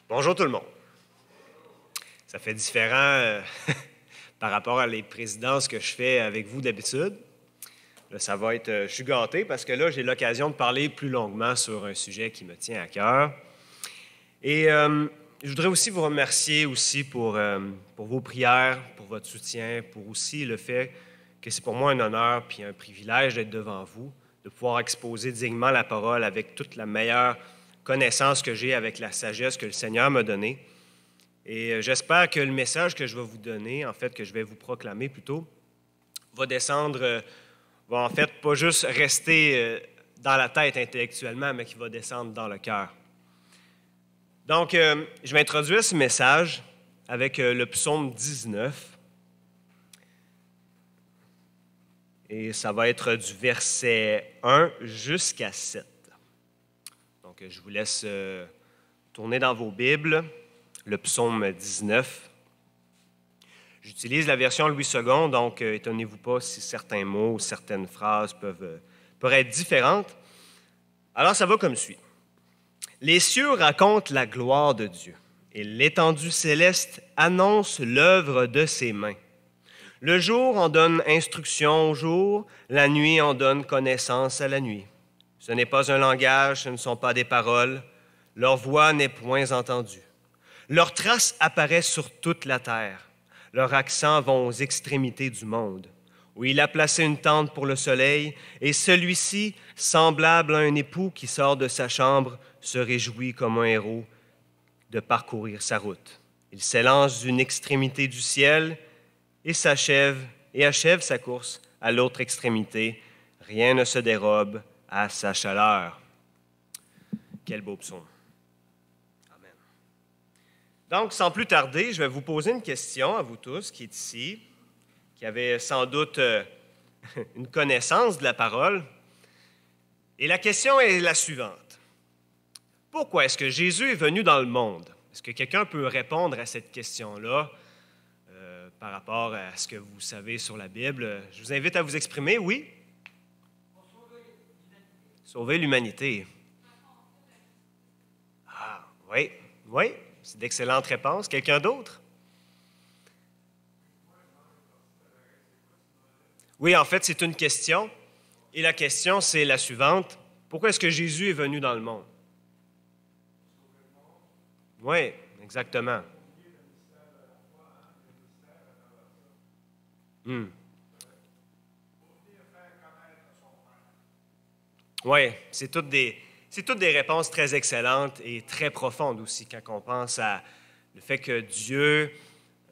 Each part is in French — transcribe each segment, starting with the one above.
Bonjour tout le monde. Ça fait différent par rapport à les présidences que je fais avec vous d'habitude. Là, ça va être, je suis gâté parce que là, j'ai l'occasion de parler plus longuement sur un sujet qui me tient à cœur. Et je voudrais aussi vous remercier aussi pour vos prières, pour votre soutien, pour aussi le fait que c'est pour moi un honneur puis un privilège d'être devant vous, de pouvoir exposer dignement la parole avec toute la meilleure connaissance que j'ai, avec la sagesse que le Seigneur m'a donnée. Et j'espère que le message que je vais vous donner, en fait, que je vais vous proclamer plutôt, va descendre, va en fait pas juste rester dans la tête intellectuellement, mais qui va descendre dans le cœur. Donc, je vais introduire ce message avec le psaume 19. Et ça va être du verset 1 jusqu'à 7. Donc, je vous laisse tourner dans vos Bibles le psaume 19. J'utilise la version Louis II, donc étonnez-vous pas si certains mots ou certaines phrases peuvent être différentes. Alors, ça va comme suit. Les cieux racontent la gloire de Dieu, et l'étendue céleste annonce l'œuvre de ses mains. Le jour en donne instruction au jour, la nuit en donne connaissance à la nuit. Ce n'est pas un langage, ce ne sont pas des paroles, leur voix n'est point entendue. Leurs traces apparaissent sur toute la terre, leurs accents vont aux extrémités du monde, où il a placé une tente pour le soleil, et celui-ci, semblable à un époux qui sort de sa chambre, se réjouit comme un héros de parcourir sa route. Il s'élance d'une extrémité du ciel et achève sa course à l'autre extrémité. Rien ne se dérobe à sa chaleur. Quel beau psaume. Amen. Donc, sans plus tarder, je vais vous poser une question à vous tous qui êtes ici, qui avez sans doute une connaissance de la parole. Et la question est la suivante. Pourquoi est-ce que Jésus est venu dans le monde? Est-ce que quelqu'un peut répondre à cette question-là par rapport à ce que vous savez sur la Bible? Je vous invite à vous exprimer, oui? Sauver l'humanité. Ah, oui, c'est d'excellentes réponses. Quelqu'un d'autre? Oui, en fait, c'est une question. Et la question, c'est la suivante. Pourquoi est-ce que Jésus est venu dans le monde? Oui, exactement. Oui, c'est toutes des réponses très excellentes et très profondes aussi quand on pense à le fait que Dieu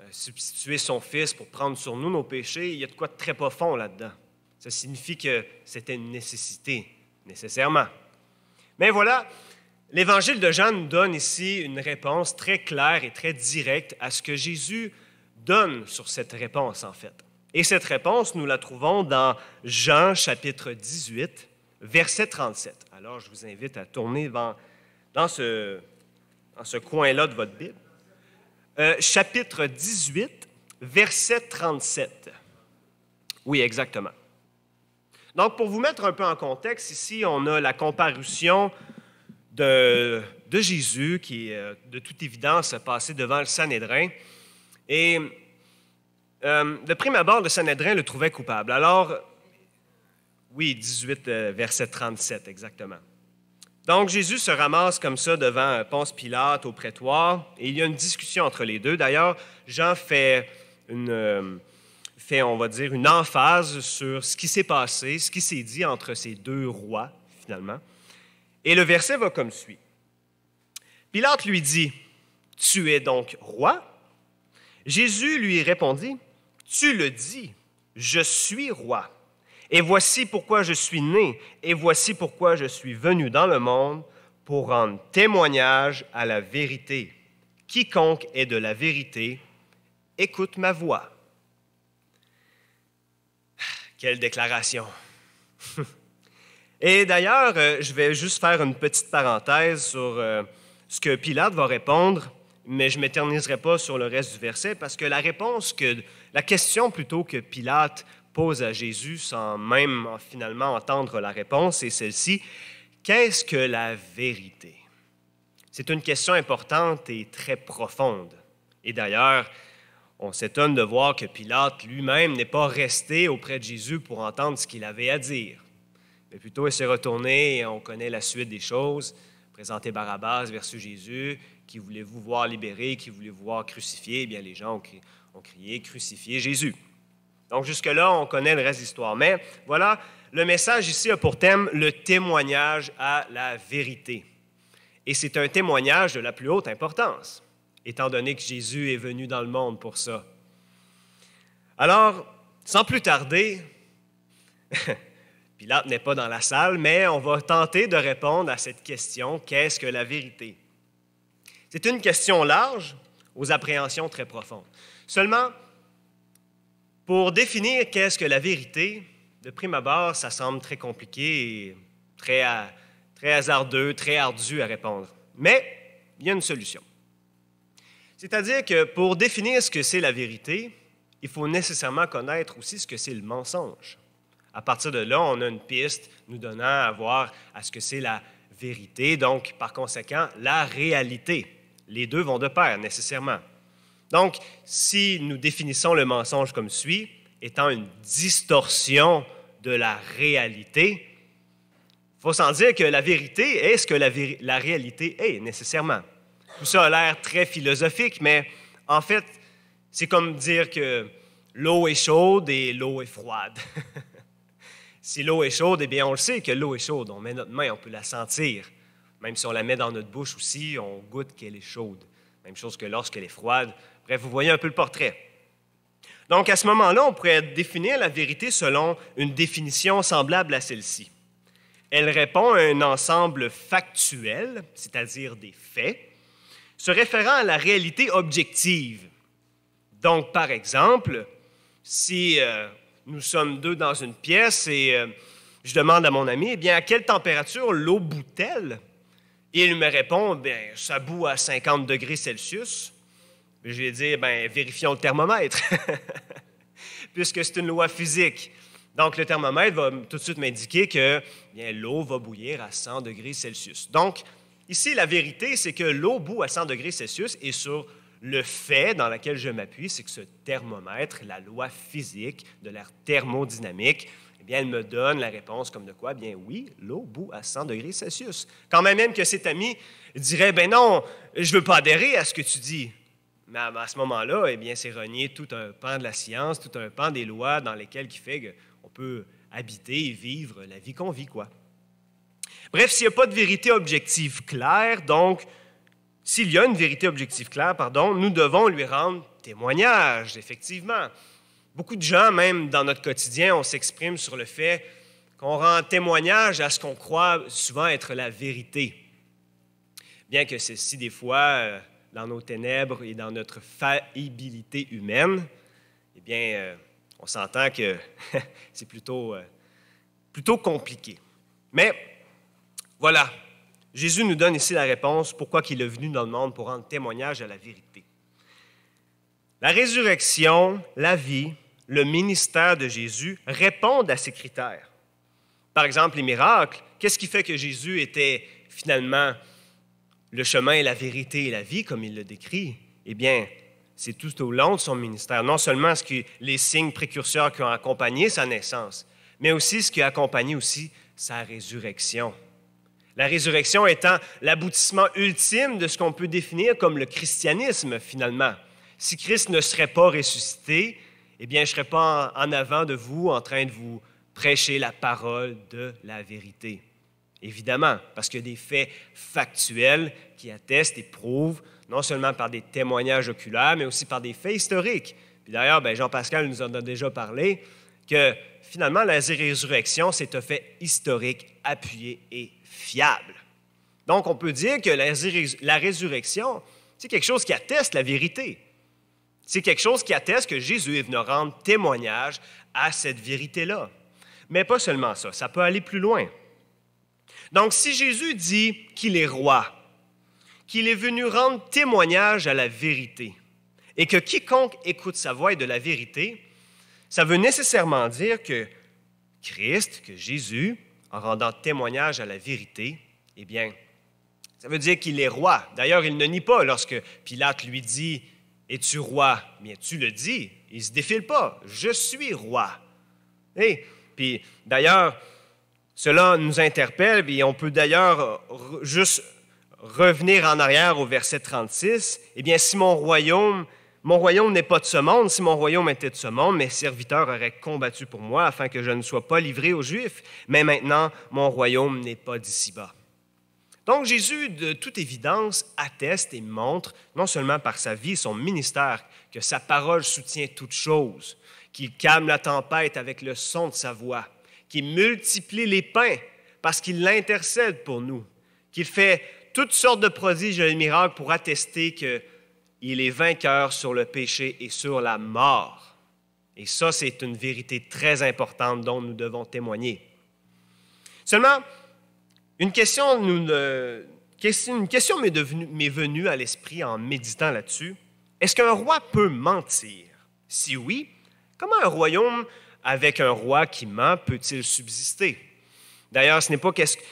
a substitué son Fils pour prendre sur nous nos péchés. Il y a de quoi de très profond là-dedans. Ça signifie que c'était une nécessité, nécessairement. Mais voilà, l'Évangile de Jean nous donne ici une réponse très claire et très directe à ce que Jésus donne sur cette réponse, en fait. Et cette réponse, nous la trouvons dans Jean, chapitre 18, verset 37. Alors, je vous invite à tourner dans ce coin-là de votre Bible. Chapitre 18, verset 37. Oui, exactement. Donc, pour vous mettre un peu en contexte, ici, on a la comparution de Jésus qui est, de toute évidence, passé devant le Sanhédrin. Et de prime abord, le Sanhédrin le trouvait coupable. Alors, oui, 18, verset 37, exactement. Donc, Jésus se ramasse comme ça devant Ponce Pilate au prétoire, et il y a une discussion entre les deux. D'ailleurs, Jean fait, on va dire, une emphase sur ce qui s'est passé, ce qui s'est dit entre ces deux rois, finalement. Et le verset va comme suit. Pilate lui dit, « Tu es donc roi? » Jésus lui répondit, « Tu le dis, je suis roi. Et voici pourquoi je suis né, et voici pourquoi je suis venu dans le monde, pour rendre témoignage à la vérité. Quiconque est de la vérité, écoute ma voix. » Quelle déclaration! Et d'ailleurs, je vais juste faire une petite parenthèse sur ce que Pilate va répondre, mais je ne m'éterniserai pas sur le reste du verset, parce que la question plutôt que Pilate pose à Jésus, sans même finalement entendre la réponse, est celle-ci. Qu'est-ce que la vérité? C'est une question importante et très profonde. Et d'ailleurs, on s'étonne de voir que Pilate lui-même n'est pas resté auprès de Jésus pour entendre ce qu'il avait à dire. Mais plutôt, il s'est retourné et on connaît la suite des choses. Présenter Barabbas versus Jésus. Qui voulez-vous voir libéré? Qui voulez-vous voir crucifié? Eh bien, les gens ont crié « Crucifiez Jésus ». Donc, jusque-là, on connaît le reste de l'histoire. Mais voilà, le message ici a pour thème le témoignage à la vérité. Et c'est un témoignage de la plus haute importance, étant donné que Jésus est venu dans le monde pour ça. Alors, sans plus tarder, Pilate n'est pas dans la salle, mais on va tenter de répondre à cette question, qu'est-ce que la vérité? C'est une question large aux appréhensions très profondes. Seulement, pour définir qu'est-ce que la vérité, de prime abord, ça semble très compliqué et très hasardeux, très ardu à répondre. Mais il y a une solution. C'est-à-dire que pour définir ce que c'est la vérité, il faut nécessairement connaître aussi ce que c'est le mensonge. À partir de là, on a une piste nous donnant à voir à ce que c'est la vérité, donc par conséquent, la réalité. Les deux vont de pair, nécessairement. Donc, si nous définissons le mensonge comme suit, étant une distorsion de la réalité, il faut s'en dire que la vérité est ce que la réalité est, nécessairement. Tout ça a l'air très philosophique, mais en fait, c'est comme dire que l'eau est chaude et l'eau est froide. Si l'eau est chaude, eh bien, on le sait que l'eau est chaude. On met notre main, on peut la sentir. Même si on la met dans notre bouche aussi, on goûte qu'elle est chaude. Même chose que lorsqu'elle est froide. Bref, vous voyez un peu le portrait. Donc, à ce moment-là, on pourrait définir la vérité selon une définition semblable à celle-ci. Elle répond à un ensemble factuel, c'est-à-dire des faits, se référant à la réalité objective. Donc, par exemple, si nous sommes deux dans une pièce et je demande à mon ami, eh bien, à quelle température l'eau bout-elle? Et il me répond, bien, ça bout à 50 degrés Celsius. Je vais dire, bien, vérifions le thermomètre, puisque c'est une loi physique. Donc, le thermomètre va tout de suite m'indiquer que bien, l'eau va bouillir à 100 degrés Celsius. Donc, ici, la vérité, c'est que l'eau bout à 100 degrés Celsius et sur le fait dans lequel je m'appuie, c'est que ce thermomètre, la loi physique de la thermodynamique, eh bien, elle me donne la réponse comme de quoi? Bien oui, l'eau bout à 100 degrés Celsius. Quand même que cet ami dirait, ben non, je ne veux pas adhérer à ce que tu dis. Mais à ce moment-là, eh bien, c'est renier tout un pan de la science, tout un pan des lois dans lesquelles qui fait qu'on peut habiter et vivre la vie qu'on vit, quoi. Bref, s'il n'y a pas de vérité objective claire, donc, s'il y a une vérité objective claire, nous devons lui rendre témoignage, effectivement. Beaucoup de gens, même dans notre quotidien, on s'exprime sur le fait qu'on rend témoignage à ce qu'on croit souvent être la vérité. Bien que ceci, des fois, dans nos ténèbres et dans notre faillibilité humaine, eh bien, on s'entend que c'est plutôt compliqué. Mais voilà, Jésus nous donne ici la réponse pourquoi il est venu dans le monde pour rendre témoignage à la vérité. La résurrection, la vie, le ministère de Jésus répondent à ces critères. Par exemple, les miracles, qu'est-ce qui fait que Jésus était finalement le chemin, la vérité et la vie, comme il le décrit? Eh bien, c'est tout au long de son ministère. Non seulement les signes précurseurs qui ont accompagné sa naissance, mais aussi ce qui a accompagné aussi sa résurrection. La résurrection étant l'aboutissement ultime de ce qu'on peut définir comme le christianisme, finalement. Si Christ ne serait pas ressuscité, eh bien, je ne serais pas en avant de vous en train de vous prêcher la parole de la vérité. Évidemment, parce qu'il y a des faits factuels qui attestent et prouvent, non seulement par des témoignages oculaires, mais aussi par des faits historiques. Puis d'ailleurs, Jean-Pascal nous en a déjà parlé, que finalement, la résurrection, c'est un fait historique, appuyé et fiable. Donc, on peut dire que la résurrection, c'est quelque chose qui atteste la vérité. C'est quelque chose qui atteste que Jésus est venu rendre témoignage à cette vérité-là. Mais pas seulement ça, ça peut aller plus loin. Donc, si Jésus dit qu'il est roi, qu'il est venu rendre témoignage à la vérité, et que quiconque écoute sa voix est de la vérité, ça veut nécessairement dire que Christ, que Jésus, en rendant témoignage à la vérité, eh bien, Ça veut dire qu'il est roi. D'ailleurs, il ne nie pas lorsque Pilate lui dit « Es-tu roi? » Bien, tu le dis. Il ne se défile pas. « Je suis roi. » Puis d'ailleurs, cela nous interpelle, et on peut d'ailleurs juste revenir en arrière au verset 36. « Eh bien, si mon royaume n'est pas de ce monde, si mon royaume était de ce monde, mes serviteurs auraient combattu pour moi afin que je ne sois pas livré aux Juifs. Mais maintenant, mon royaume n'est pas d'ici-bas. » Donc Jésus, de toute évidence, atteste et montre, non seulement par sa vie et son ministère, que sa parole soutient toutes choses, qu'il calme la tempête avec le son de sa voix, qu'il multiplie les pains parce qu'il l'intercède pour nous, qu'il fait toutes sortes de prodiges et de miracles pour attester qu'il est vainqueur sur le péché et sur la mort. Et ça, c'est une vérité très importante dont nous devons témoigner. Seulement, une question m'est venue à l'esprit en méditant là-dessus. Est-ce qu'un roi peut mentir? Si oui, comment un royaume avec un roi qui ment peut-il subsister? D'ailleurs, c'est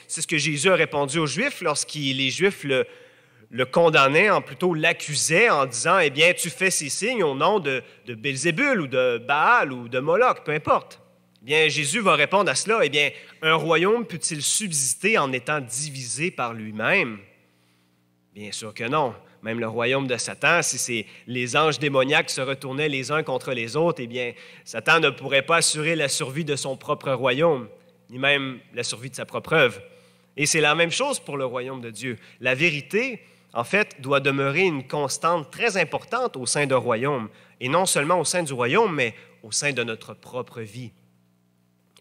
ce que Jésus a répondu aux Juifs lorsque les Juifs le condamnaient, plutôt l'accusaient en disant « Eh bien, tu fais ces signes au nom de Belzébul ou de Baal ou de Moloch, peu importe. » Eh bien, Jésus va répondre à cela. Eh bien, un royaume peut-il subsister en étant divisé par lui-même? Bien sûr que non. Même le royaume de Satan, si c'est les anges démoniaques se retournaient les uns contre les autres, eh bien, Satan ne pourrait pas assurer la survie de son propre royaume, ni même la survie de sa propre œuvre. Et c'est la même chose pour le royaume de Dieu. La vérité, en fait, doit demeurer une constante très importante au sein d'un royaume, et non seulement au sein du royaume, mais au sein de notre propre vie.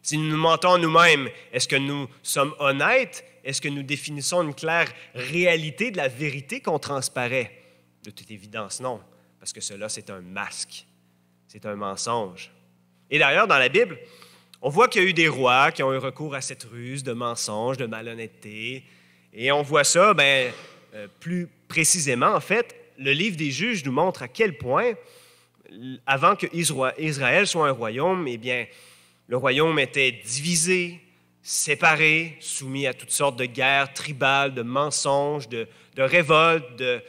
Si nous nous mentons nous-mêmes, est-ce que nous sommes honnêtes? Est-ce que nous définissons une claire réalité de la vérité qu'on transparaît? De toute évidence, non, parce que cela, c'est un masque, c'est un mensonge. Et d'ailleurs, dans la Bible, on voit qu'il y a eu des rois qui ont eu recours à cette ruse de mensonge, de malhonnêteté, et on voit ça, plus précisément, en fait, le livre des Juges nous montre à quel point, avant que Israël soit un royaume, eh bien, le royaume était divisé, séparé, soumis à toutes sortes de guerres tribales, de mensonges, de révoltes, de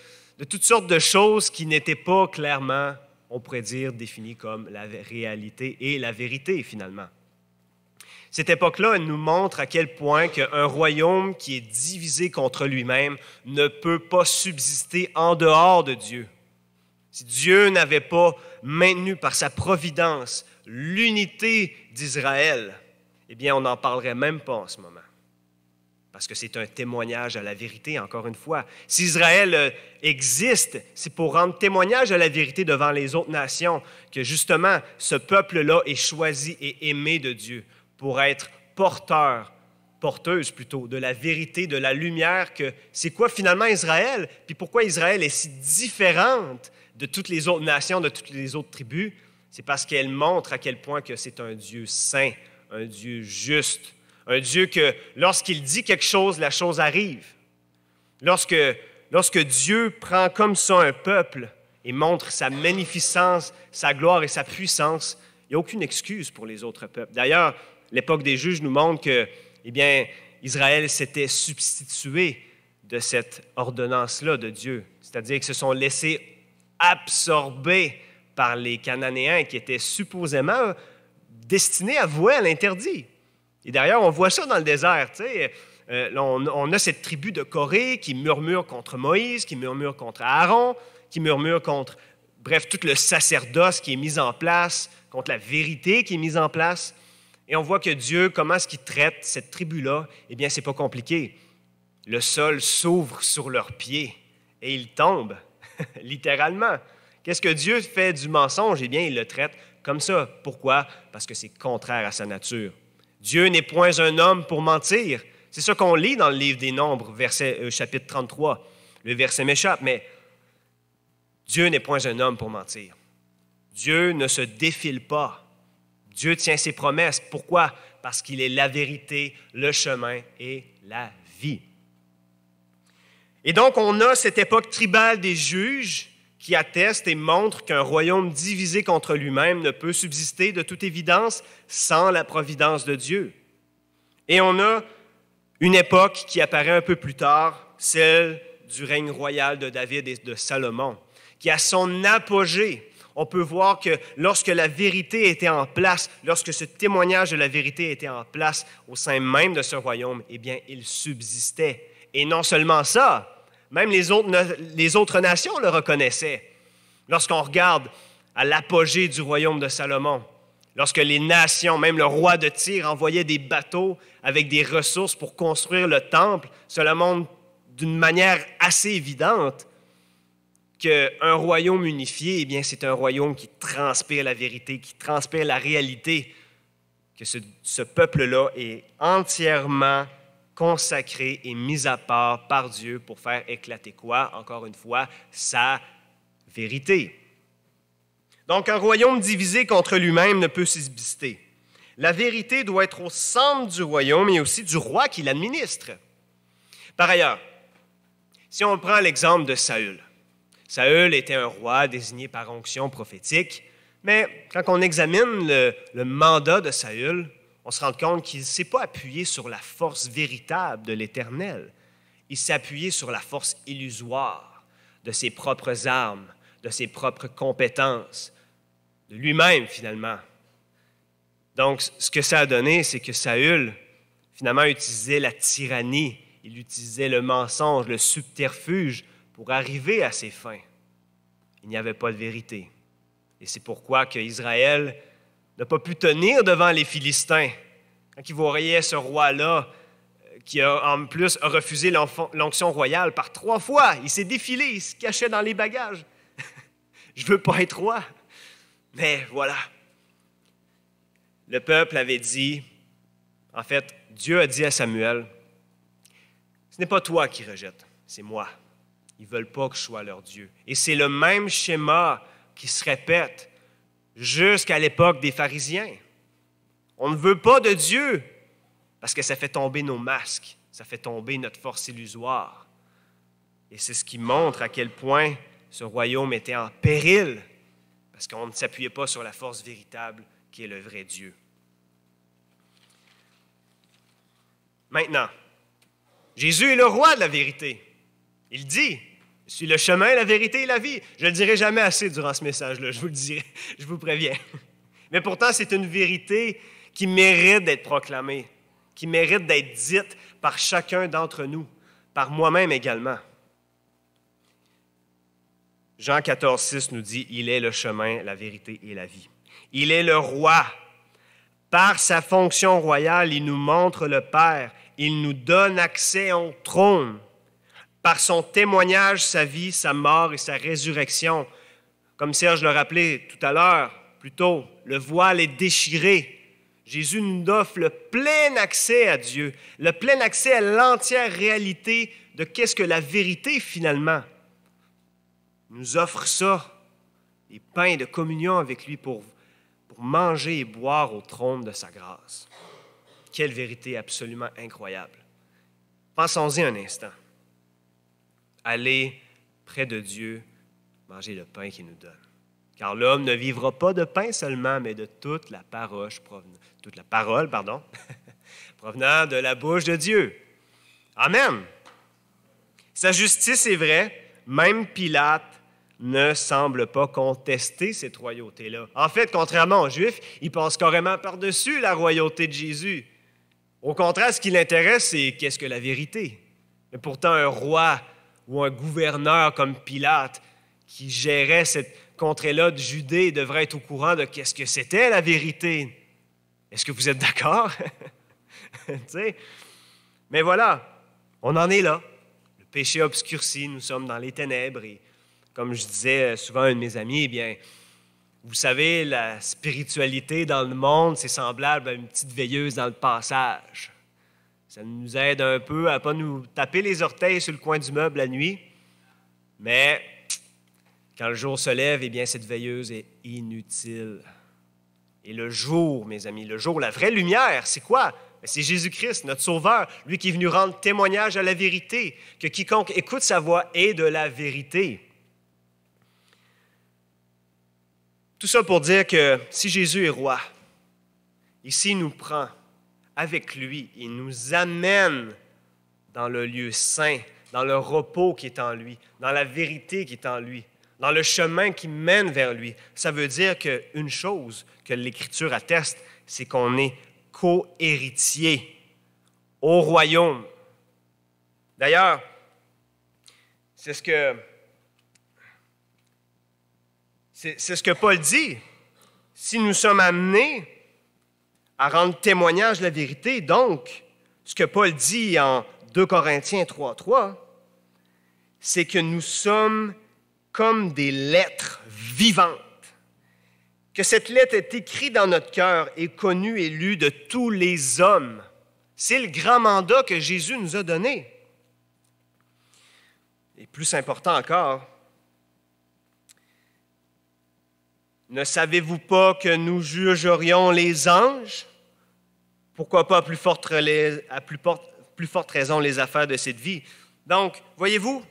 toutes sortes de choses qui n'étaient pas clairement, on pourrait dire, définies comme la réalité et la vérité, finalement. Cette époque-là, elle nous montre à quel point qu'un royaume qui est divisé contre lui-même ne peut pas subsister en dehors de Dieu. Si Dieu n'avait pas maintenu par sa providence l'unité d'Israël, eh bien, on n'en parlerait même pas en ce moment. Parce que c'est un témoignage à la vérité, encore une fois. Si Israël existe, c'est pour rendre témoignage à la vérité devant les autres nations, que justement, ce peuple-là est choisi et aimé de Dieu pour être porteuse plutôt, de la vérité, de la lumière, que c'est quoi finalement Israël, puis pourquoi Israël est si différente de toutes les autres nations, de toutes les autres tribus. C'est parce qu'elle montre à quel point que c'est un Dieu saint, un Dieu juste, un Dieu que lorsqu'il dit quelque chose, la chose arrive. Lorsque Dieu prend comme ça un peuple et montre sa magnificence, sa gloire et sa puissance, il n'y a aucune excuse pour les autres peuples. D'ailleurs, l'époque des Juges nous montre que, eh bien, Israël s'était substitué de cette ordonnance-là de Dieu, c'est-à-dire qu'ils se sont laissés absorbés par les Cananéens qui étaient supposément destinés à vouer à l'interdit. Et d'ailleurs, on voit ça dans le désert. On a cette tribu de Corée qui murmure contre Moïse, qui murmure contre Aaron, qui murmure contre, bref, tout le sacerdoce qui est mis en place, contre la vérité qui est mise en place. Et on voit que Dieu, comment est-ce qu'il traite cette tribu-là? Eh bien, c'est pas compliqué. Le sol s'ouvre sur leurs pieds et ils tombent, littéralement. Qu'est-ce que Dieu fait du mensonge? Eh bien, il le traite comme ça. Pourquoi? Parce que c'est contraire à sa nature. Dieu n'est point un homme pour mentir. C'est ça qu'on lit dans le livre des Nombres, chapitre 33. Le verset m'échappe, mais Dieu n'est point un homme pour mentir. Dieu ne se défile pas. Dieu tient ses promesses. Pourquoi? Parce qu'il est la vérité, le chemin et la vie. Et donc, on a cette époque tribale des juges qui atteste et montre qu'un royaume divisé contre lui-même ne peut subsister de toute évidence sans la providence de Dieu. Et on a une époque qui apparaît un peu plus tard, celle du règne royal de David et de Salomon, qui à son apogée, on peut voir que lorsque la vérité était en place, lorsque ce témoignage de la vérité était en place au sein même de ce royaume, eh bien, il subsistait. Et non seulement ça, même les autres nations le reconnaissaient. Lorsqu'on regarde à l'apogée du royaume de Salomon, lorsque les nations, même le roi de Tyr, envoyait des bateaux avec des ressources pour construire le temple, cela montre d'une manière assez évidente qu'un royaume unifié, eh bien, c'est un royaume qui transpire la vérité, qui transpire la réalité, que ce peuple-là est entièrement consacré et mis à part par Dieu pour faire éclater quoi? Encore une fois, sa vérité. Donc, un royaume divisé contre lui-même ne peut subsister. La vérité doit être au centre du royaume et aussi du roi qui l'administre. Par ailleurs, si on prend l'exemple de Saül, Saül était un roi désigné par onction prophétique, mais quand on examine le mandat de Saül, on se rend compte qu'il ne s'est pas appuyé sur la force véritable de l'Éternel. Il s'est appuyé sur la force illusoire de ses propres armes, de ses propres compétences, de lui-même finalement. Donc, ce que ça a donné, c'est que Saül, finalement, utilisait la tyrannie, il utilisait le mensonge, le subterfuge pour arriver à ses fins. Il n'y avait pas de vérité. Et c'est pourquoi que Israël n'a pas pu tenir devant les Philistins. Quand ils voyaient ce roi-là, qui en plus a refusé l'onction royale par 3 fois, il s'est défilé, il se cachait dans les bagages. Je ne veux pas être roi. Mais voilà. Le peuple avait dit, en fait, Dieu a dit à Samuel, ce n'est pas toi qui rejettes, c'est moi. Ils ne veulent pas que je sois leur Dieu. Et c'est le même schéma qui se répète jusqu'à l'époque des pharisiens. On ne veut pas de Dieu parce que ça fait tomber nos masques, ça fait tomber notre force illusoire. Et c'est ce qui montre à quel point ce royaume était en péril parce qu'on ne s'appuyait pas sur la force véritable qui est le vrai Dieu. Maintenant, Jésus est le roi de la vérité. Il dit, « Je suis le chemin, la vérité et la vie. » Je ne le dirai jamais assez durant ce message-là, je vous le dirai, je vous préviens. Mais pourtant, c'est une vérité qui mérite d'être proclamée, qui mérite d'être dite par chacun d'entre nous, par moi-même également. Jean 14, 6 nous dit, « Il est le chemin, la vérité et la vie. » Il est le roi. Par sa fonction royale, il nous montre le Père. Il nous donne accès au trône. Par son témoignage, sa vie, sa mort et sa résurrection. Comme Serge le rappelait tout à l'heure, plus tôt, le voile est déchiré. Jésus nous offre le plein accès à Dieu, le plein accès à l'entière réalité de qu'est-ce que la vérité finalement. Il nous offre ça, les pains de communion avec lui pour manger et boire au trône de sa grâce. Quelle vérité absolument incroyable. Pensons-y un instant. Aller près de Dieu, manger le pain qu'il nous donne. Car l'homme ne vivra pas de pain seulement, mais de toute la parole provenant de la bouche de Dieu. Amen. Sa justice est vraie, même Pilate ne semble pas contester cette royauté-là. En fait, contrairement aux Juifs, il passe carrément par-dessus la royauté de Jésus. Au contraire, ce qui l'intéresse, c'est qu'est-ce que la vérité. Mais pourtant, un roi ou un gouverneur comme Pilate, qui gérait cette contrée-là de Judée, devrait être au courant de qu'est-ce que c'était la vérité. Est-ce que vous êtes d'accord? Mais voilà, on en est là. Le péché obscurci, nous sommes dans les ténèbres et comme je disais souvent à un de mes amis, eh bien, vous savez, la spiritualité dans le monde, c'est semblable à une petite veilleuse dans le passage. Ça nous aide un peu à ne pas nous taper les orteils sur le coin du meuble la nuit, mais quand le jour se lève, eh bien, cette veilleuse est inutile. Et le jour, mes amis, le jour, la vraie lumière, c'est quoi? C'est Jésus-Christ, notre Sauveur, lui qui est venu rendre témoignage à la vérité, que quiconque écoute sa voix est de la vérité. Tout ça pour dire que si Jésus est roi, ici il nous prend avec lui, il nous amène dans le lieu saint, dans le repos qui est en lui, dans la vérité qui est en lui, dans le chemin qui mène vers lui. Ça veut dire qu'une chose que l'Écriture atteste, c'est qu'on est co-héritier au royaume. D'ailleurs, c'est ce que Paul dit. Si nous sommes amenés à rendre témoignage de la vérité, donc, ce que Paul dit en 2 Corinthiens 3:3, c'est que nous sommes comme des lettres vivantes, que cette lettre est écrite dans notre cœur et connue et lue de tous les hommes. C'est le grand mandat que Jésus nous a donné. Et plus important encore, ne savez-vous pas que nous jugerions les anges? Pourquoi pas à plus forte raison les affaires de cette vie? Donc, voyez-vous,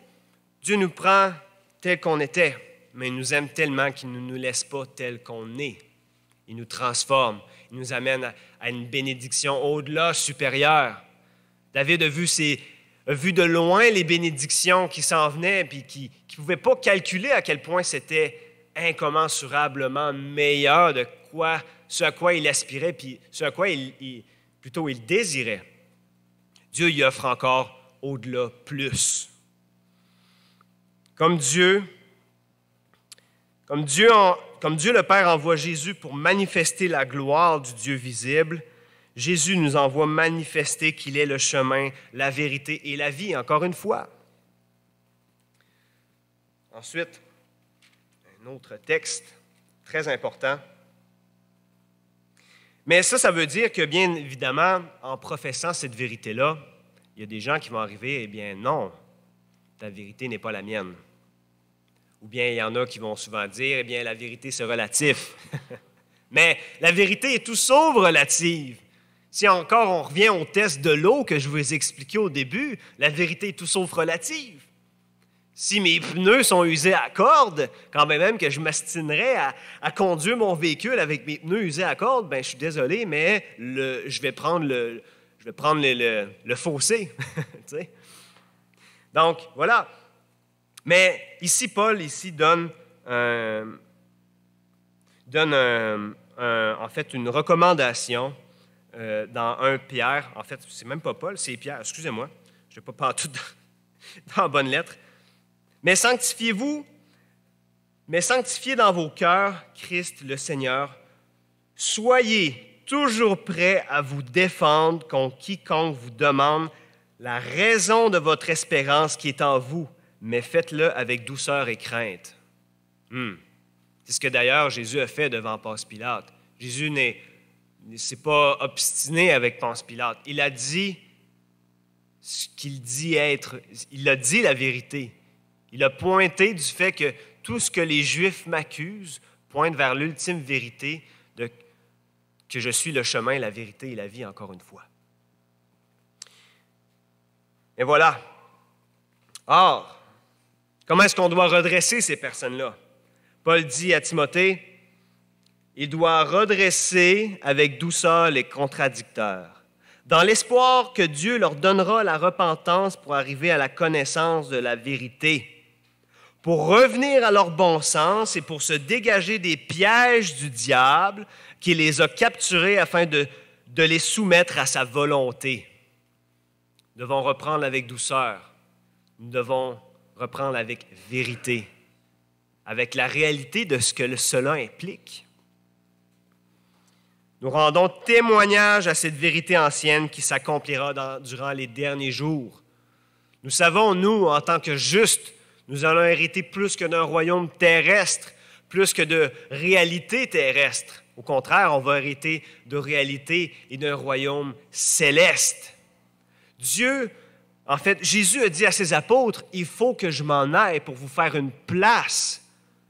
Dieu nous prend tel qu'on était, mais il nous aime tellement qu'il ne nous laisse pas tel qu'on est. Il nous transforme, il nous amène à une bénédiction au-delà, supérieure. David a vu de loin les bénédictions qui s'en venaient, puis qui ne pouvait pas calculer à quel point c'était incommensurablement meilleur de ce à quoi il aspirait, puis ce à quoi il désirait. Dieu y offre encore au-delà plus. Comme Dieu le Père envoie Jésus pour manifester la gloire du Dieu visible, Jésus nous envoie manifester qu'il est le chemin, la vérité et la vie, encore une fois. Ensuite, un autre texte très important. Mais ça veut dire que, bien évidemment, en professant cette vérité-là, il y a des gens qui vont arriver, eh bien non, ta vérité n'est pas la mienne. Ou bien il y en a qui vont souvent dire, eh bien la vérité c'est relatif. Mais la vérité est tout sauf relative. Si encore on revient au test de l'eau que je vous ai expliqué au début, la vérité est tout sauf relative. Si mes pneus sont usés à cordes, quand même que je m'astinerais à conduire mon véhicule avec mes pneus usés à cordes, ben je suis désolé, mais je vais prendre le fossé. Tu sais? Donc, voilà. Mais ici, Paul donne en fait une recommandation dans 1 Pierre. En fait, c'est même pas Paul, c'est Pierre. Excusez-moi, je ne vais pas tout dans la bonne lettre. Mais sanctifiez dans vos cœurs Christ le Seigneur. Soyez toujours prêts à vous défendre contre quiconque vous demande la raison de votre espérance qui est en vous, mais faites-le avec douceur et crainte. C'est ce que d'ailleurs Jésus a fait devant Ponce Pilate. Jésus ne s'est pas obstiné avec Ponce Pilate. Il a dit ce qu'il dit être. Il a dit la vérité. Il a pointé du fait que tout ce que les Juifs m'accusent pointe vers l'ultime vérité que je suis le chemin, la vérité et la vie, encore une fois. Et voilà. Or, comment est-ce qu'on doit redresser ces personnes-là? Paul dit à Timothée, il doit redresser avec douceur les contradicteurs, dans l'espoir que Dieu leur donnera la repentance pour arriver à la connaissance de la vérité, pour revenir à leur bon sens et pour se dégager des pièges du diable qui les a capturés afin de les soumettre à sa volonté. Nous devons reprendre avec douceur. Nous devons reprendre avec vérité, avec la réalité de ce que cela implique. Nous rendons témoignage à cette vérité ancienne qui s'accomplira durant les derniers jours. Nous savons, nous, en tant que justes, nous allons hériter plus que d'un royaume terrestre, plus que de réalité terrestre. Au contraire, on va hériter de réalité et d'un royaume céleste. Jésus a dit à ses apôtres, il faut que je m'en aille pour vous faire une place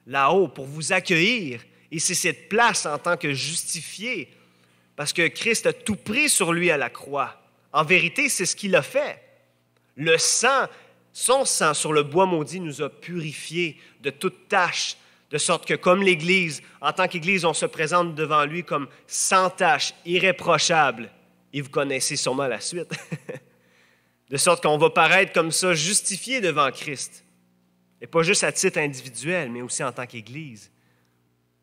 là-haut, pour vous accueillir. Et c'est cette place en tant que justifié, parce que Christ a tout pris sur lui à la croix. En vérité, c'est ce qu'il a fait. Son sang sur le bois maudit nous a purifiés de toute tache, de sorte que comme l'Église, en tant qu'Église, on se présente devant lui comme sans tache, irréprochable. Et vous connaissez sûrement la suite. de sorte qu'on va paraître comme ça, justifié devant Christ. Et pas juste à titre individuel, mais aussi en tant qu'Église.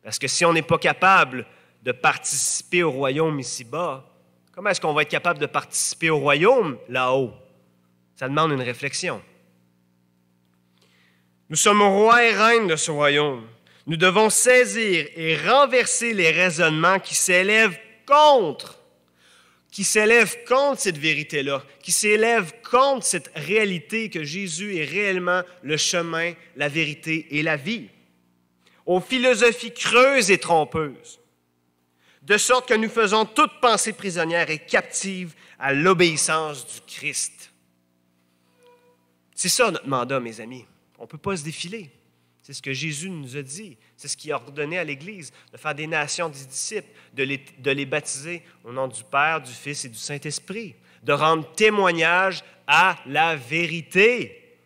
Parce que si on n'est pas capable de participer au royaume ici-bas, comment est-ce qu'on va être capable de participer au royaume là-haut? Ça demande une réflexion. Nous sommes rois et reines de ce royaume. Nous devons saisir et renverser les raisonnements qui s'élèvent contre cette vérité-là, qui s'élèvent contre cette réalité que Jésus est réellement le chemin, la vérité et la vie, aux philosophies creuses et trompeuses, de sorte que nous faisons toute pensée prisonnière et captive à l'obéissance du Christ. C'est ça notre mandat, mes amis. On ne peut pas se défiler. C'est ce que Jésus nous a dit. C'est ce qu'il a ordonné à l'Église, de faire des nations des disciples, de les baptiser au nom du Père, du Fils et du Saint-Esprit, de rendre témoignage à la vérité.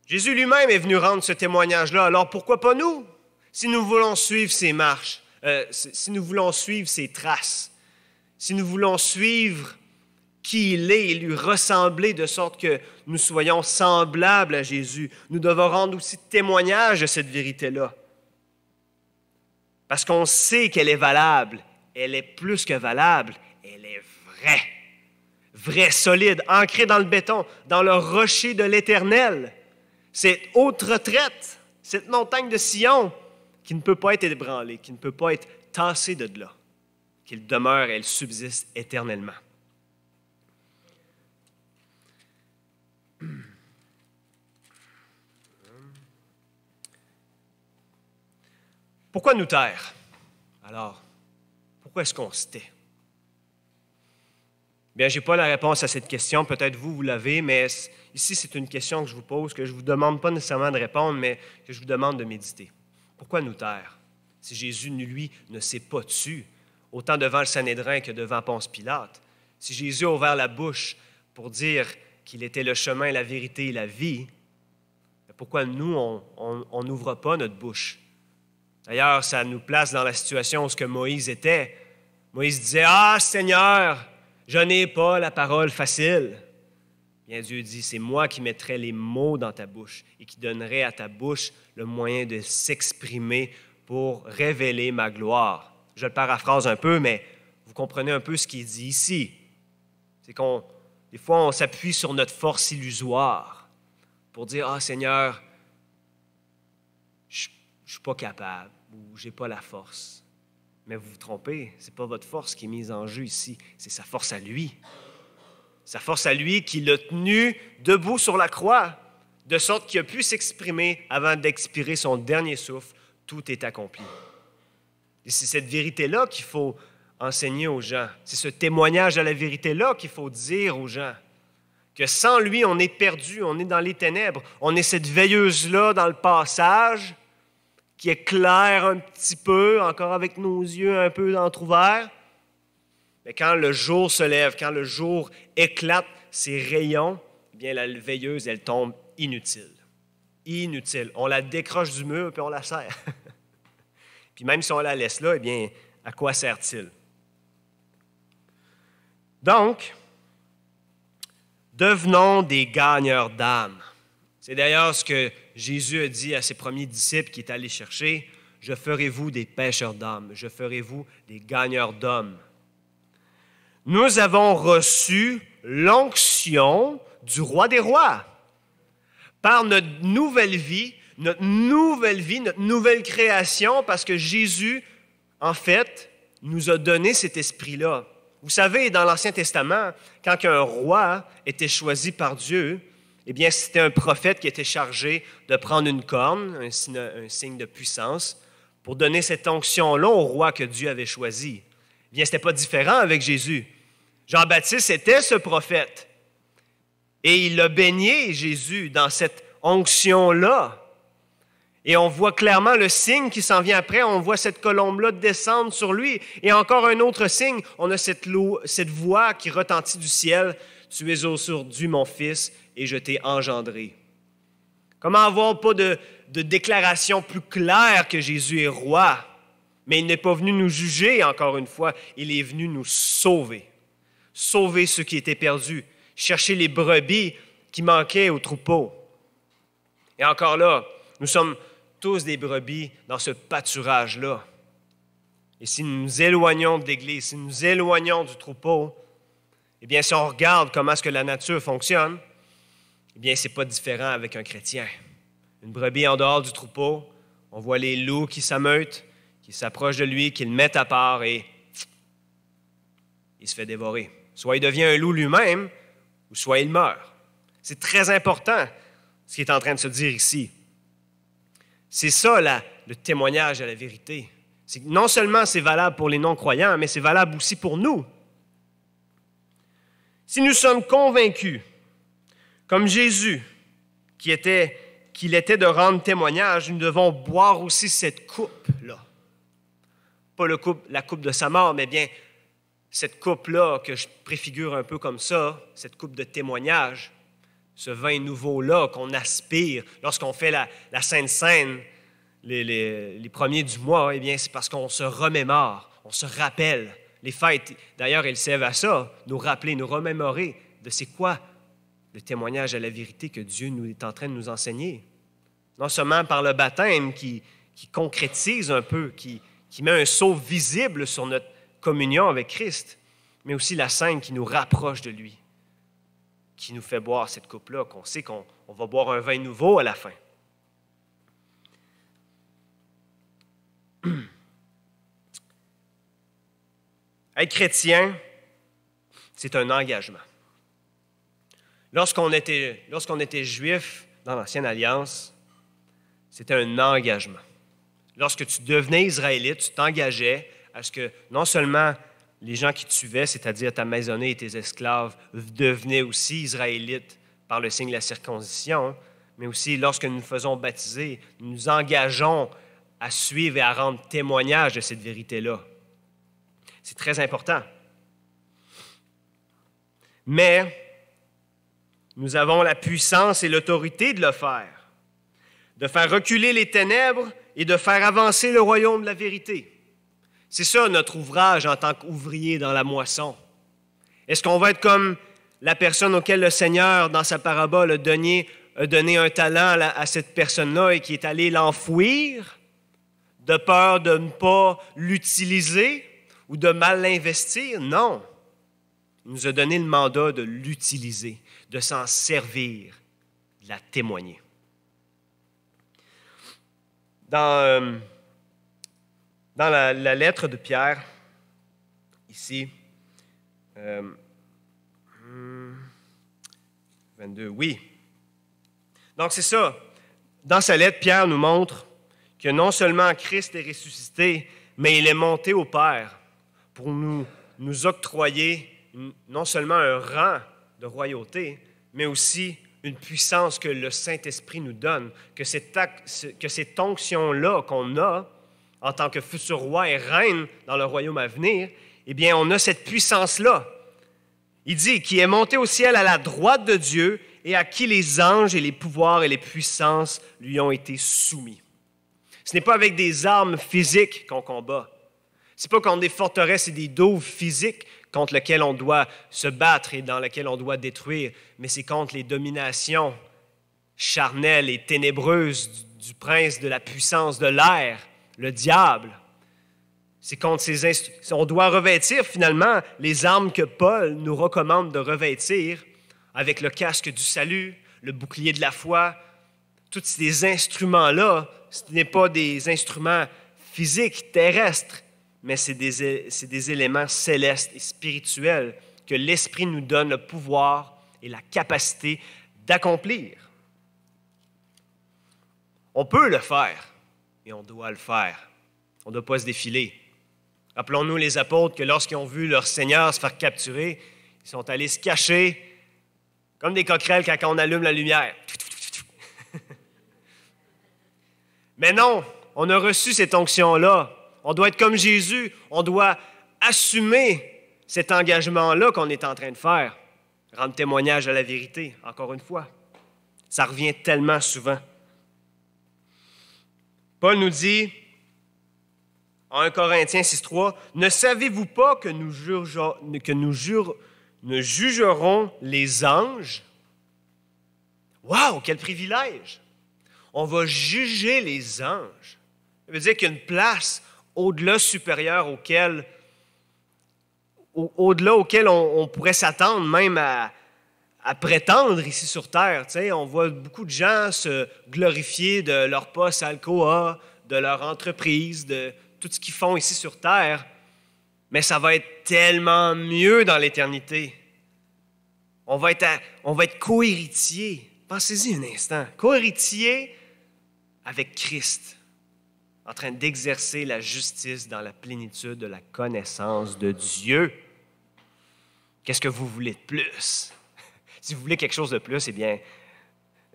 Jésus lui-même est venu rendre ce témoignage-là, alors pourquoi pas nous? Si nous voulons suivre ses marches, si nous voulons suivre ses traces, si nous voulons suivre qui il est et lui ressembler de sorte que nous soyons semblables à Jésus. Nous devons rendre aussi témoignage de cette vérité-là. Parce qu'on sait qu'elle est valable. Elle est plus que valable. Elle est vraie. Vraie, solide, ancrée dans le béton, dans le rocher de l'Éternel. Cette haute retraite, cette montagne de Sion qui ne peut pas être ébranlée, qui ne peut pas être tassée de là. Qu'elle demeure, elle subsiste éternellement. Pourquoi nous taire? Alors, pourquoi est-ce qu'on se tait? Bien, je n'ai pas la réponse à cette question. Peut-être vous l'avez, mais ici, c'est une question que je vous pose, que je ne vous demande pas nécessairement de répondre, mais que je vous demande de méditer. Pourquoi nous taire? Si Jésus, lui, ne s'est pas tu, autant devant le Sanhédrin que devant Ponce Pilate, si Jésus a ouvert la bouche pour dire qu'il était le chemin, la vérité et la vie, pourquoi nous, on n'ouvre pas notre bouche? D'ailleurs, ça nous place dans la situation où Moïse était. Moïse disait « Ah, Seigneur, je n'ai pas la parole facile. » Bien, Dieu dit « C'est moi qui mettrai les mots dans ta bouche et qui donnerai à ta bouche le moyen de s'exprimer pour révéler ma gloire. » Je le paraphrase un peu, mais vous comprenez un peu ce qu'il dit ici. C'est des fois, on s'appuie sur notre force illusoire pour dire « Ah, Seigneur, je ne suis pas capable. » ou « j'ai pas la force ». Mais vous vous trompez, ce n'est pas votre force qui est mise en jeu ici, c'est sa force à lui. Sa force à lui qui l'a tenu debout sur la croix, de sorte qu'il a pu s'exprimer avant d'expirer son dernier souffle. Tout est accompli. Et c'est cette vérité-là qu'il faut enseigner aux gens. C'est ce témoignage à la vérité-là qu'il faut dire aux gens. Que sans lui, on est perdu, on est dans les ténèbres. On est cette veilleuse-là dans le passage qui éclaire un petit peu, encore avec nos yeux un peu entrouverts. Mais quand le jour se lève, quand le jour éclate ses rayons, eh bien la veilleuse, elle tombe inutile. Inutile. On la décroche du mur puis on la serre. Puis même si on la laisse là, eh bien, à quoi sert-il? Donc, devenons des gagneurs d'âme. C'est d'ailleurs ce que Jésus a dit à ses premiers disciples qui est allé chercher. « Je ferai vous des pêcheurs d'âmes, je ferai vous des gagneurs d'hommes. » Nous avons reçu l'onction du roi des rois. Par notre nouvelle vie, notre nouvelle création, parce que Jésus, en fait, nous a donné cet esprit-là. Vous savez, dans l'Ancien Testament, quand un roi était choisi par Dieu, eh bien, c'était un prophète qui était chargé de prendre une corne, un signe de puissance, pour donner cette onction-là au roi que Dieu avait choisi. Eh bien, ce n'était pas différent avec Jésus. Jean-Baptiste était ce prophète. Et il a baigné Jésus dans cette onction-là. Et on voit clairement le signe qui s'en vient après. On voit cette colombe-là descendre sur lui. Et encore un autre signe, on a cette voix qui retentit du ciel. « Tu es aujourd'hui mon fils, et je t'ai engendré. » Comment avoir pas de déclaration plus claire que Jésus est roi? Mais il n'est pas venu nous juger, encore une fois. Il est venu nous sauver. sauver ceux qui étaient perdus, chercher les brebis qui manquaient au troupeau. Et encore là, nous sommes tous des brebis dans ce pâturage-là. Et si nous nous éloignons de l'Église, si nous nous éloignons du troupeau, eh bien, si on regarde comment est-ce que la nature fonctionne, eh bien, ce n'est pas différent avec un chrétien. Une brebis en dehors du troupeau, on voit les loups qui s'ameutent, qui s'approchent de lui, qui le mettent à part et il se fait dévorer. Soit il devient un loup lui-même, ou soit il meurt. C'est très important ce qui est en train de se dire ici. C'est ça le témoignage à la vérité. C'est que non seulement c'est valable pour les non-croyants, mais c'est valable aussi pour nous. Si nous sommes convaincus, comme Jésus, qu'il était de rendre témoignage, nous devons boire aussi cette coupe-là. Pas la coupe de sa mort, mais bien cette coupe-là que je préfigure un peu comme ça, cette coupe de témoignage, ce vin nouveau-là qu'on aspire lorsqu'on fait la Sainte Seine les premiers du mois, eh bien c'est parce qu'on se remémore, on se rappelle. Les fêtes, d'ailleurs, elles servent à ça, nous rappeler, nous remémorer de c'est quoi le témoignage à la vérité que Dieu est en train de nous enseigner. Non seulement par le baptême qui concrétise un peu, qui met un sceau visible sur notre communion avec Christ, mais aussi la Sainte qui nous rapproche de lui, qui nous fait boire cette coupe-là, qu'on sait qu'on va boire un vin nouveau à la fin. Être chrétien, c'est un engagement. Lorsqu'on était juif dans l'Ancienne Alliance, c'était un engagement. Lorsque tu devenais israélite, tu t'engageais à ce que non seulement les gens qui te suivaient, c'est-à-dire ta maisonnée et tes esclaves, devenaient aussi israélites par le signe de la circoncision, mais aussi lorsque nous nous faisons baptiser, nous nous engageons à suivre et à rendre témoignage de cette vérité-là. C'est très important. Mais nous avons la puissance et l'autorité de le faire reculer les ténèbres et de faire avancer le royaume de la vérité. C'est ça notre ouvrage en tant qu'ouvrier dans la moisson. Est-ce qu'on va être comme la personne auquel le Seigneur, dans sa parabole, a donné un talent à cette personne-là et qui est allé l'enfouir de peur de ne pas l'utiliser ou de mal l'investir? Non. Il nous a donné le mandat de l'utiliser, de s'en servir, de la témoigner. Dans la lettre de Pierre, ici, 22, oui. Donc c'est ça. Dans sa lettre, Pierre nous montre que non seulement Christ est ressuscité, mais il est monté au Père pour nous octroyer non seulement un rang de royauté, mais aussi une puissance que le Saint-Esprit nous donne, que cette onction-là qu'on a en tant que futur roi et reine dans le royaume à venir, eh bien, on a cette puissance-là. Il dit, qui est monté au ciel à la droite de Dieu et à qui les anges et les pouvoirs et les puissances lui ont été soumis. Ce n'est pas avec des armes physiques qu'on combat. Ce n'est pas contre des forteresses et des douves physiques contre lesquelles on doit se battre et dans lesquelles on doit détruire, mais c'est contre les dominations charnelles et ténébreuses du prince de la puissance de l'air, le diable. C'est contre on doit revêtir finalement les armes que Paul nous recommande de revêtir avec le casque du salut, le bouclier de la foi. Tous ces instruments-là, ce n'est pas des instruments physiques, terrestres, mais c'est des éléments célestes et spirituels que l'Esprit nous donne le pouvoir et la capacité d'accomplir. On peut le faire, mais on doit le faire. On ne doit pas se défiler. Rappelons-nous les apôtres que lorsqu'ils ont vu leur Seigneur se faire capturer, ils sont allés se cacher comme des coquerelles quand on allume la lumière. Mais non, on a reçu cette onction-là. On doit être comme Jésus. On doit assumer cet engagement-là qu'on est en train de faire. Rendre témoignage à la vérité, encore une fois. Ça revient tellement souvent. Paul nous dit, en 1 Corinthiens 6,3, « Ne savez-vous pas que nous ne jugerons les anges. Wow, quel privilège! On va juger les anges. Ça veut dire qu'il y a une place au-delà supérieure au-delà auquel on pourrait s'attendre même à prétendre ici sur Terre. Tu sais, on voit beaucoup de gens se glorifier de leur poste à Alcoa, de leur entreprise, de tout ce qu'ils font ici sur Terre. Mais ça va être tellement mieux dans l'éternité. On va être co-héritiers. Pensez-y un instant. Co-héritiers avec Christ, en train d'exercer la justice dans la plénitude de la connaissance de Dieu. Qu'est-ce que vous voulez de plus? Si vous voulez quelque chose de plus, eh bien,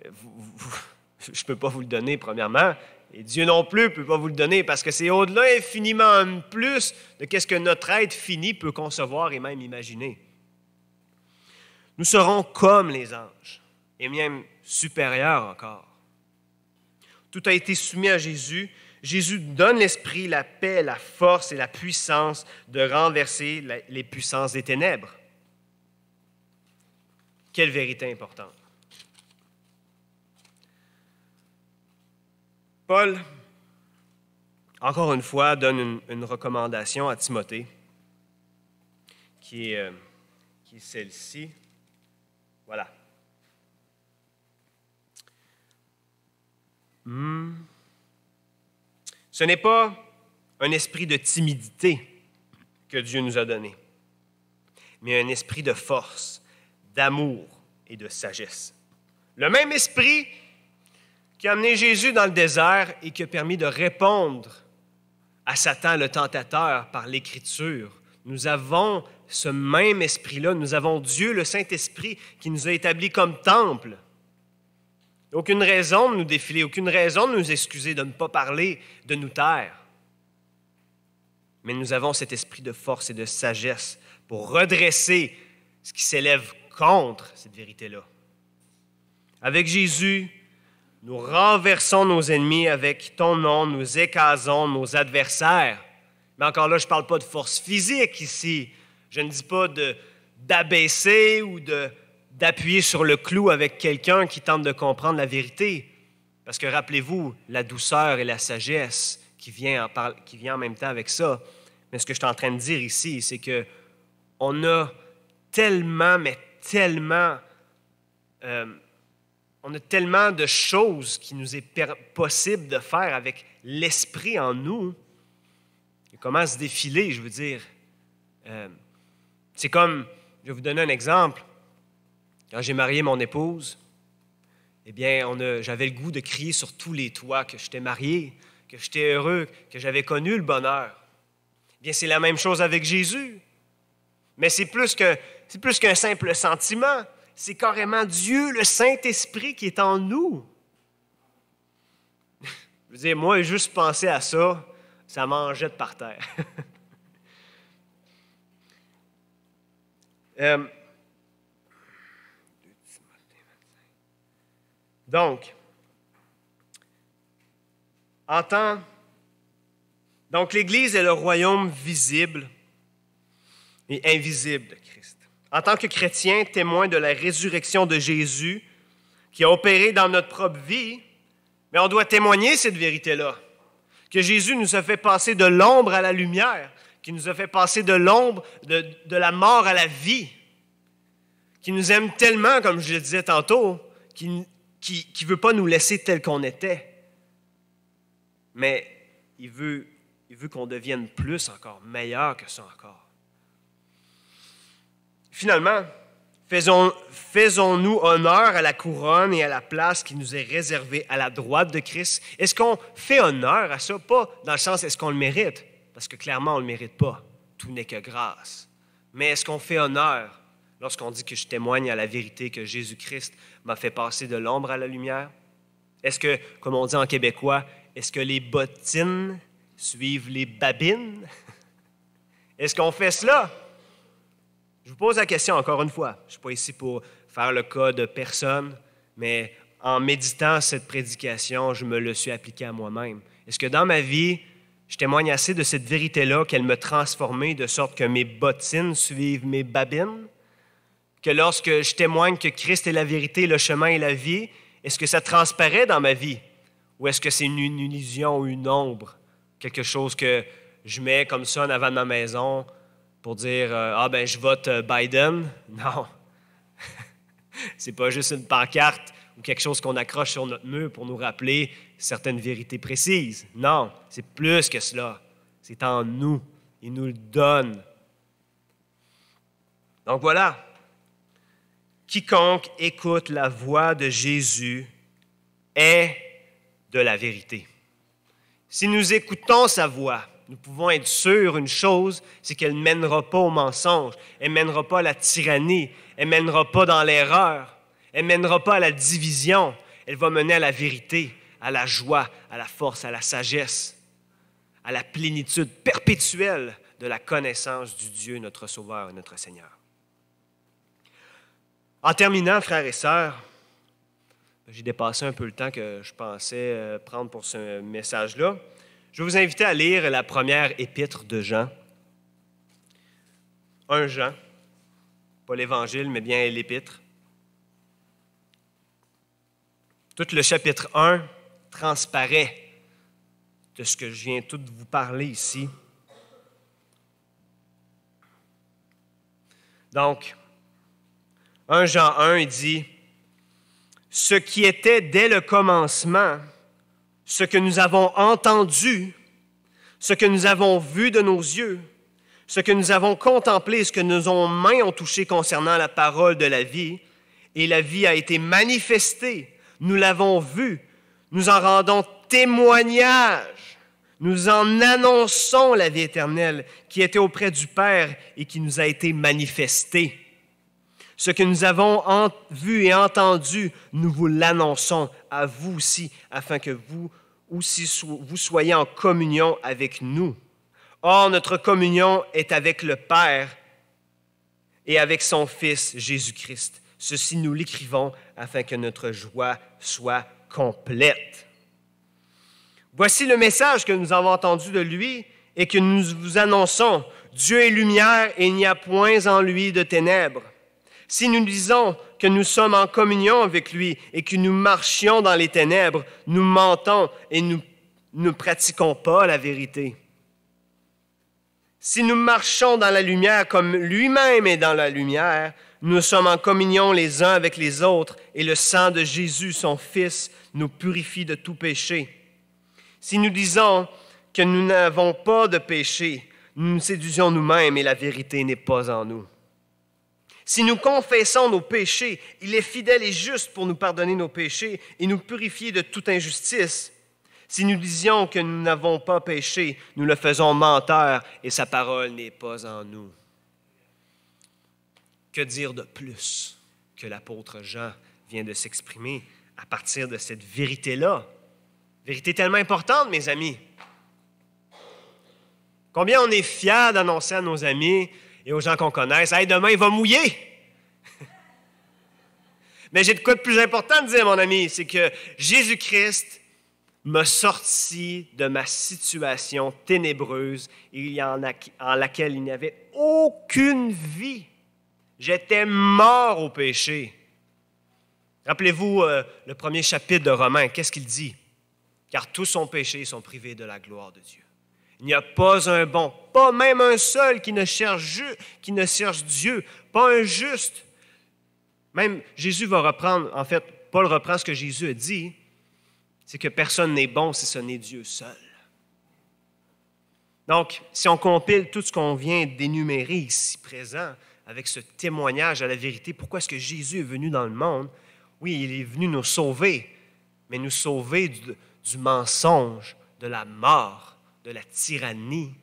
je ne peux pas vous le donner, premièrement, et Dieu non plus ne peut pas vous le donner, parce que c'est au-delà infiniment plus de ce que notre être fini peut concevoir et même imaginer. Nous serons comme les anges, et même supérieurs encore. Tout a été soumis à Jésus. Jésus donne l'esprit, la paix, la force et la puissance de renverser les puissances des ténèbres. Quelle vérité importante. Paul, encore une fois, donne une recommandation à Timothée, qui est celle-ci. Voilà. Ce n'est pas un esprit de timidité que Dieu nous a donné, mais un esprit de force, d'amour et de sagesse. Le même esprit qui a amené Jésus dans le désert et qui a permis de répondre à Satan, le tentateur, par l'Écriture. Nous avons ce même esprit-là. Nous avons Dieu, le Saint-Esprit, qui nous a établis comme temple. Aucune raison de nous défiler, aucune raison de nous excuser, de ne pas parler, de nous taire. Mais nous avons cet esprit de force et de sagesse pour redresser ce qui s'élève contre cette vérité-là. Avec Jésus, nous renversons nos ennemis. Avec ton nom, nous écrasons nos adversaires. Mais encore là, je ne parle pas de force physique ici. Je ne dis pas d'abaisser ou d'appuyer sur le clou avec quelqu'un qui tente de comprendre la vérité. Parce que rappelez-vous, la douceur et la sagesse qui vient en même temps avec ça. Mais ce que je suis en train de dire ici, c'est qu'on a tellement, mais tellement, on a tellement de choses qui nous est possible de faire avec l'esprit en nous. Et comment se défiler, je veux dire. C'est comme, je vais vous donner un exemple. Quand j'ai marié mon épouse, eh bien, j'avais le goût de crier sur tous les toits que j'étais marié, que j'étais heureux, que j'avais connu le bonheur. Eh bien, c'est la même chose avec Jésus. Mais c'est plus qu'un simple sentiment. C'est carrément Dieu, le Saint-Esprit, qui est en nous. Je veux dire, moi, juste penser à ça, ça m'en jette par terre. Donc, l'Église est le royaume visible et invisible de Christ. En tant que chrétien, témoin de la résurrection de Jésus qui a opéré dans notre propre vie, mais on doit témoigner cette vérité-là, que Jésus nous a fait passer de l'ombre à la lumière, qui nous a fait passer de l'ombre, de la mort à la vie, qui nous aime tellement, comme je le disais tantôt, qui ne veut pas nous laisser tel qu'on était, mais il veut qu'on devienne plus encore, meilleur que ça encore. Finalement, faisons-nous honneur à la couronne et à la place qui nous est réservée à la droite de Christ? Est-ce qu'on fait honneur à ça? Pas dans le sens est-ce qu'on le mérite, parce que clairement on ne le mérite pas. Tout n'est que grâce. Mais est-ce qu'on fait honneur lorsqu'on dit que je témoigne à la vérité que Jésus-Christ m'a fait passer de l'ombre à la lumière? Est-ce que, comme on dit en québécois, est-ce que les bottines suivent les babines? Est-ce qu'on fait cela? Je vous pose la question encore une fois. Je ne suis pas ici pour faire le cas de personne, mais en méditant cette prédication, je me le suis appliqué à moi-même. Est-ce que dans ma vie, je témoigne assez de cette vérité-là qu'elle me transformée de sorte que mes bottines suivent mes babines? que lorsque je témoigne que Christ est la vérité, le chemin et la vie, est-ce que ça transparaît dans ma vie? Ou est-ce que c'est une illusion ou une ombre? Quelque chose que je mets comme ça en avant de ma maison pour dire « Ah ben je vote Biden ». Non. C'est pas juste une pancarte ou quelque chose qu'on accroche sur notre mur pour nous rappeler certaines vérités précises. Non, c'est plus que cela. C'est en nous. Il nous le donne. Donc voilà. Quiconque écoute la voix de Jésus est de la vérité. Si nous écoutons sa voix, nous pouvons être sûrs une chose, c'est qu'elle ne mènera pas au mensonge, elle ne mènera pas à la tyrannie, elle ne mènera pas dans l'erreur, elle ne mènera pas à la division, elle va mener à la vérité, à la joie, à la force, à la sagesse, à la plénitude perpétuelle de la connaissance du Dieu, notre Sauveur et notre Seigneur. En terminant, frères et sœurs, j'ai dépassé un peu le temps que je pensais prendre pour ce message-là. Je vais vous inviter à lire la première épître de Jean. 1 Jean, pas l'Évangile, mais bien l'épître. Tout le chapitre 1 transparaît de ce que je viens tout de vous parler ici. Donc, 1 Jean 1, il dit « Ce qui était dès le commencement, ce que nous avons entendu, ce que nous avons vu de nos yeux, ce que nous avons contemplé, ce que nos mains ont touché concernant la parole de la vie, et la vie a été manifestée, nous l'avons vue, nous en rendons témoignage, nous en annonçons la vie éternelle qui était auprès du Père et qui nous a été manifestée. Ce que nous avons vu et entendu, nous vous l'annonçons à vous aussi, afin que vous aussi vous soyez en communion avec nous. Or, notre communion est avec le Père et avec son Fils Jésus-Christ. Ceci, nous l'écrivons afin que notre joie soit complète. Voici le message que nous avons entendu de lui et que nous vous annonçons. Dieu est lumière et il n'y a point en lui de ténèbres. Si nous disons que nous sommes en communion avec lui et que nous marchions dans les ténèbres, nous mentons et nous ne pratiquons pas la vérité. Si nous marchons dans la lumière comme lui-même est dans la lumière, nous sommes en communion les uns avec les autres et le sang de Jésus, son Fils, nous purifie de tout péché. Si nous disons que nous n'avons pas de péché, nous nous séduisons nous-mêmes et la vérité n'est pas en nous. Si nous confessons nos péchés, il est fidèle et juste pour nous pardonner nos péchés et nous purifier de toute injustice. Si nous disions que nous n'avons pas péché, nous le faisons menteur et sa parole n'est pas en nous. Que dire de plus que l'apôtre Jean vient de s'exprimer à partir de cette vérité-là? Vérité tellement importante, mes amis. Combien on est fiers d'annoncer à nos amis et aux gens qu'on connaisse, « Hey, demain, il va mouiller! » Mais j'ai de quoi de plus important à dire, mon ami, c'est que Jésus-Christ m'a sorti de ma situation ténébreuse en laquelle il n'y avait aucune vie. J'étais mort au péché. Rappelez-vous le premier chapitre de Romains, qu'est-ce qu'il dit? « Car tous sont péchés et sont privés de la gloire de Dieu. » Il n'y a pas un bon, pas même un seul qui ne cherche Dieu, pas un juste. Même Jésus va reprendre, en fait, Paul reprend ce que Jésus a dit, c'est que personne n'est bon si ce n'est Dieu seul. Donc, si on compile tout ce qu'on vient d'énumérer ici présent, avec ce témoignage à la vérité, pourquoi est-ce que Jésus est venu dans le monde? Oui, il est venu nous sauver, mais nous sauver du mensonge, de la mort, de la tyrannie,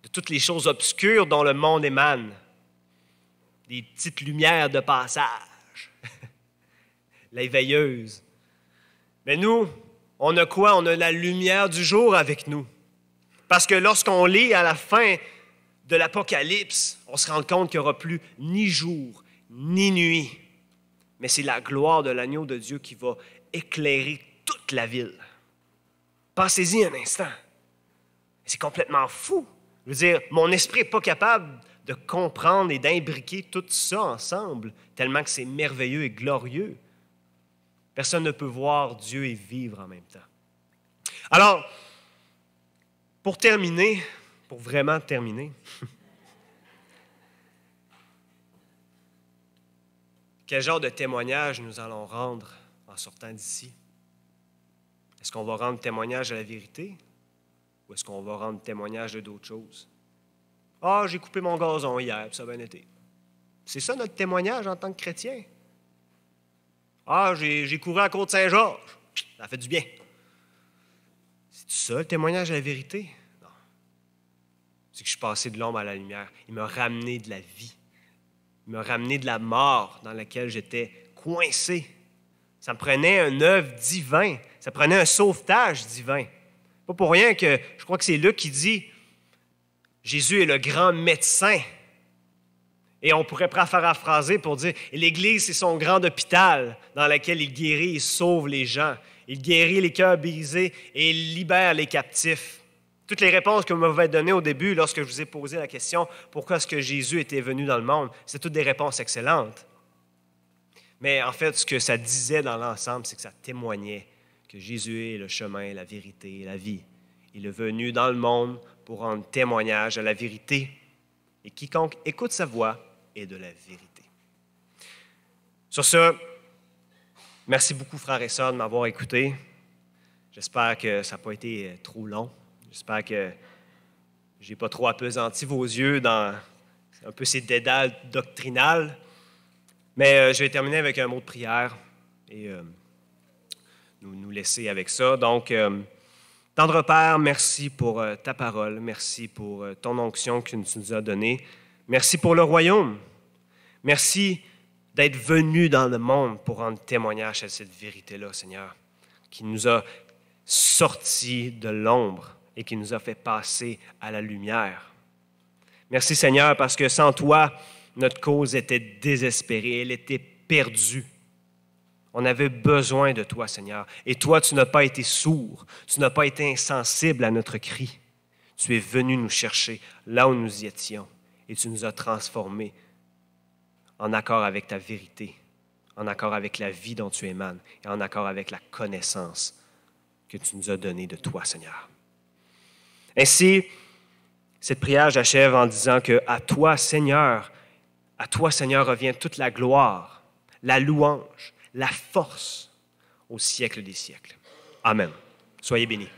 de toutes les choses obscures dont le monde émane, des petites lumières de passage, la veilleuse. Mais nous, on a quoi? On a la lumière du jour avec nous. Parce que lorsqu'on lit à la fin de l'Apocalypse, on se rend compte qu'il n'y aura plus ni jour, ni nuit. Mais c'est la gloire de l'agneau de Dieu qui va éclairer toute la ville. Pensez-y un instant. C'est complètement fou. Je veux dire, mon esprit n'est pas capable de comprendre et d'imbriquer tout ça ensemble, tellement que c'est merveilleux et glorieux. Personne ne peut voir Dieu et vivre en même temps. Alors, pour terminer, pour vraiment terminer, quel genre de témoignage nous allons rendre en sortant d'ici? Est-ce qu'on va rendre témoignage à la vérité ou est-ce qu'on va rendre témoignage de d'autres choses? Ah, j'ai coupé mon gazon hier, puis ça a bien été. C'est ça notre témoignage en tant que chrétien. Ah, j'ai couru à Côte-Saint-Georges, ça a fait du bien. C'est ça le témoignage à la vérité? Non. C'est que je suis passé de l'ombre à la lumière. Il m'a ramené de la vie. Il m'a ramené de la mort dans laquelle j'étais coincé. Ça me prenait un œuvre divin. Ça prenait un sauvetage divin. Pas pour rien que, je crois que c'est Luc qui dit, Jésus est le grand médecin. Et on pourrait paraphraser pour dire, l'Église, c'est son grand hôpital dans lequel il guérit et sauve les gens. Il guérit les cœurs brisés et il libère les captifs. Toutes les réponses que vous m'avez données au début, lorsque je vous ai posé la question « Pourquoi est-ce que Jésus était venu dans le monde? » c'est toutes des réponses excellentes. Mais en fait, ce que ça disait dans l'ensemble, c'est que ça témoignait que Jésus est le chemin, la vérité et la vie. Il est venu dans le monde pour rendre témoignage à la vérité. Et quiconque écoute sa voix est de la vérité. Sur ce, merci beaucoup, frères et sœurs, de m'avoir écouté. J'espère que ça n'a pas été trop long. J'espère que je n'ai pas trop appesanti vos yeux dans un peu ces dédales doctrinales. Mais je vais terminer avec un mot de prière et nous laisser avec ça. Donc, tendre Père, merci pour ta parole. Merci pour ton onction que tu nous as donnée. Merci pour le royaume. Merci d'être venu dans le monde pour rendre témoignage à cette vérité-là, Seigneur, qui nous a sortis de l'ombre et qui nous a fait passer à la lumière. Merci, Seigneur, parce que sans toi, notre cause était désespérée, elle était perdue. On avait besoin de toi, Seigneur. Et toi, tu n'as pas été sourd, tu n'as pas été insensible à notre cri. Tu es venu nous chercher là où nous y étions et tu nous as transformés en accord avec ta vérité, en accord avec la vie dont tu émanes et en accord avec la connaissance que tu nous as donnée de toi, Seigneur. Ainsi, cette prière, j'achève en disant que à toi, Seigneur, revient toute la gloire, la louange, la force au siècle des siècles. Amen. Soyez bénis.